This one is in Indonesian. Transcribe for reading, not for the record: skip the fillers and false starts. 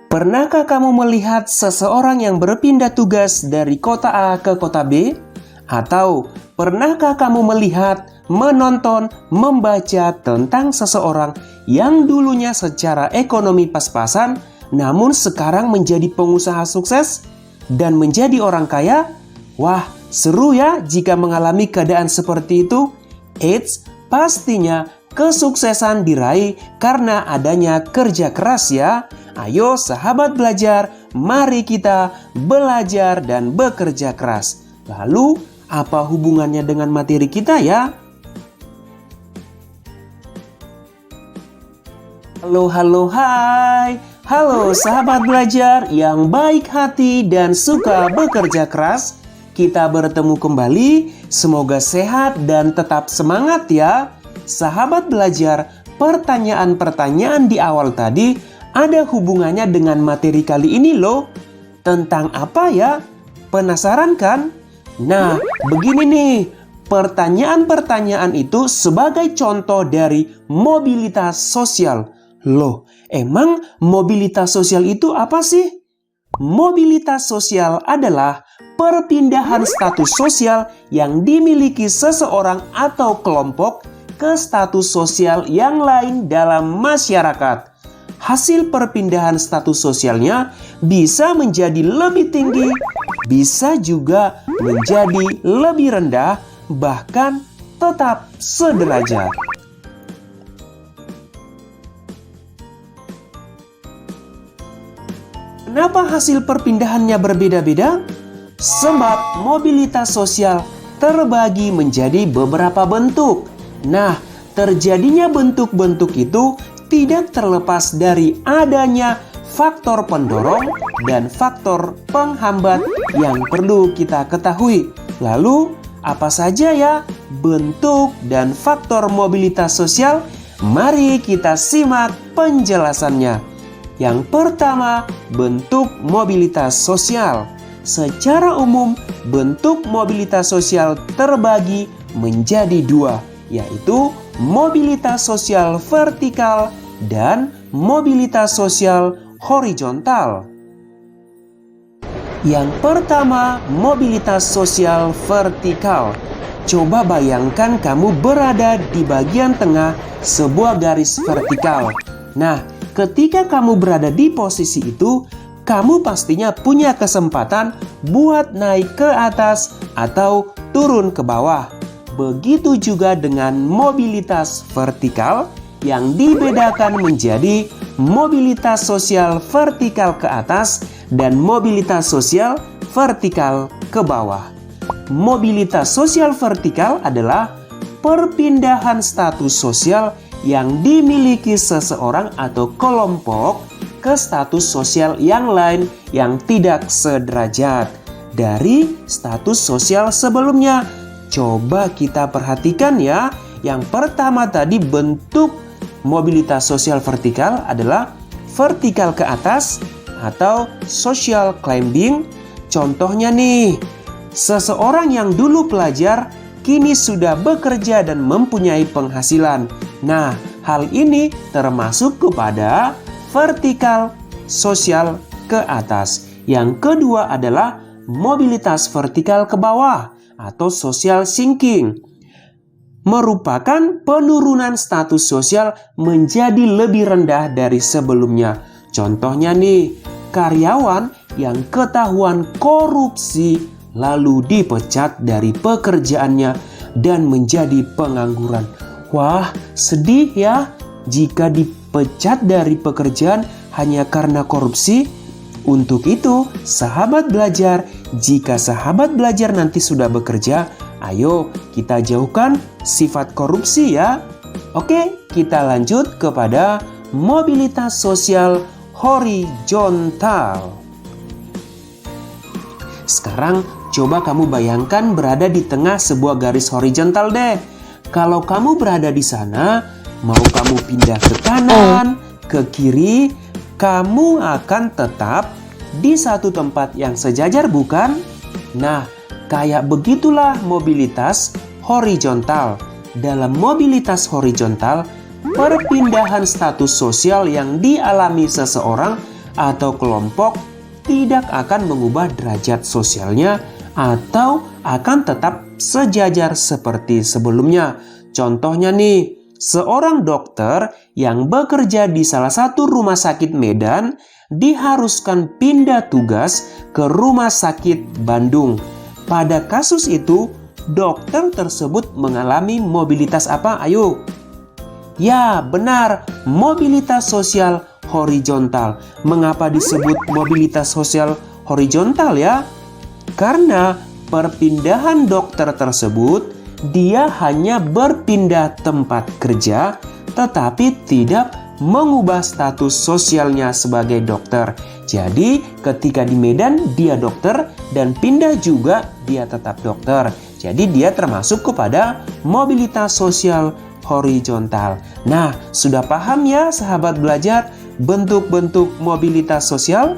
Pernahkah kamu melihat seseorang yang berpindah tugas dari kota A ke kota B? Atau pernahkah kamu melihat, menonton, membaca tentang seseorang yang dulunya secara ekonomi pas-pasan, namun sekarang menjadi pengusaha sukses dan menjadi orang kaya? Wah, seru ya jika mengalami keadaan seperti itu. Eits, pastinya kesuksesan diraih karena adanya kerja keras ya. Ayo sahabat belajar, mari kita belajar dan bekerja keras. Lalu, apa hubungannya dengan materi kita ya? Halo, hai. Halo sahabat belajar yang baik hati dan suka bekerja keras. Kita bertemu kembali, semoga sehat dan tetap semangat ya. Sahabat belajar, pertanyaan-pertanyaan di awal tadi ada hubungannya dengan materi kali ini loh. Tentang apa ya? Penasaran kan? Nah, begini nih. Pertanyaan-pertanyaan itu sebagai contoh dari mobilitas sosial. Loh, emang mobilitas sosial itu apa sih? Mobilitas sosial adalah perpindahan status sosial yang dimiliki seseorang atau kelompok ke status sosial yang lain dalam masyarakat. Hasil perpindahan status sosialnya bisa menjadi lebih tinggi, bisa juga menjadi lebih rendah, bahkan tetap sederajat. Kenapa hasil perpindahannya berbeda-beda? Sebab mobilitas sosial terbagi menjadi beberapa bentuk. Nah, terjadinya bentuk-bentuk itu tidak terlepas dari adanya faktor pendorong dan faktor penghambat yang perlu kita ketahui. Lalu, apa saja ya bentuk dan faktor mobilitas sosial? Mari kita simak penjelasannya. Yang pertama, bentuk mobilitas sosial. Secara umum, bentuk mobilitas sosial terbagi menjadi dua, yaitu mobilitas sosial vertikal dan mobilitas sosial horizontal. Yang pertama, mobilitas sosial vertikal. Coba bayangkan kamu berada di bagian tengah sebuah garis vertikal. Nah, ketika kamu berada di posisi itu, kamu pastinya punya kesempatan buat naik ke atas atau turun ke bawah. Begitu juga dengan mobilitas vertikal yang dibedakan menjadi mobilitas sosial vertikal ke atas dan mobilitas sosial vertikal ke bawah. Mobilitas sosial vertikal adalah perpindahan status sosial yang dimiliki seseorang atau kelompok ke status sosial yang lain yang tidak sederajat dari status sosial sebelumnya. Coba kita perhatikan ya. Yang pertama tadi bentuk mobilitas sosial vertikal adalah vertikal ke atas atau social climbing. Contohnya nih, seseorang yang dulu pelajar kini sudah bekerja dan mempunyai penghasilan. Nah, hal ini termasuk kepada vertikal sosial ke atas. Yang kedua adalah mobilitas vertikal ke bawah atau social sinking, merupakan penurunan status sosial menjadi lebih rendah dari sebelumnya. Contohnya nih, karyawan yang ketahuan korupsi lalu dipecat dari pekerjaannya dan menjadi pengangguran. Wah, sedih ya jika dipecat dari pekerjaan hanya karena korupsi. Untuk itu, sahabat belajar, jika sahabat belajar nanti sudah bekerja, ayo kita jauhkan sifat korupsi ya. Oke, kita lanjut kepada mobilitas sosial horizontal. Sekarang coba kamu bayangkan berada di tengah sebuah garis horizontal deh. Kalau kamu berada di sana, mau kamu pindah ke kanan, ke kiri, kamu akan tetap di satu tempat yang sejajar, bukan? Nah, kayak begitulah mobilitas horizontal. Dalam mobilitas horizontal, perpindahan status sosial yang dialami seseorang atau kelompok tidak akan mengubah derajat sosialnya atau akan tetap sejajar seperti sebelumnya. Contohnya nih, seorang dokter yang bekerja di salah satu rumah sakit Medan diharuskan pindah tugas ke rumah sakit Bandung. Pada kasus itu, dokter tersebut mengalami mobilitas apa? Ayo. Ya, benar, mobilitas sosial horizontal. Mengapa disebut mobilitas sosial horizontal ya? Karena perpindahan dokter tersebut, dia hanya berpindah tempat kerja, tetapi tidak mengubah status sosialnya sebagai dokter. Jadi, ketika di Medan dia dokter dan pindah juga dia tetap dokter. Jadi, dia termasuk kepada mobilitas sosial horizontal. Nah, sudah paham ya sahabat belajar bentuk-bentuk mobilitas sosial?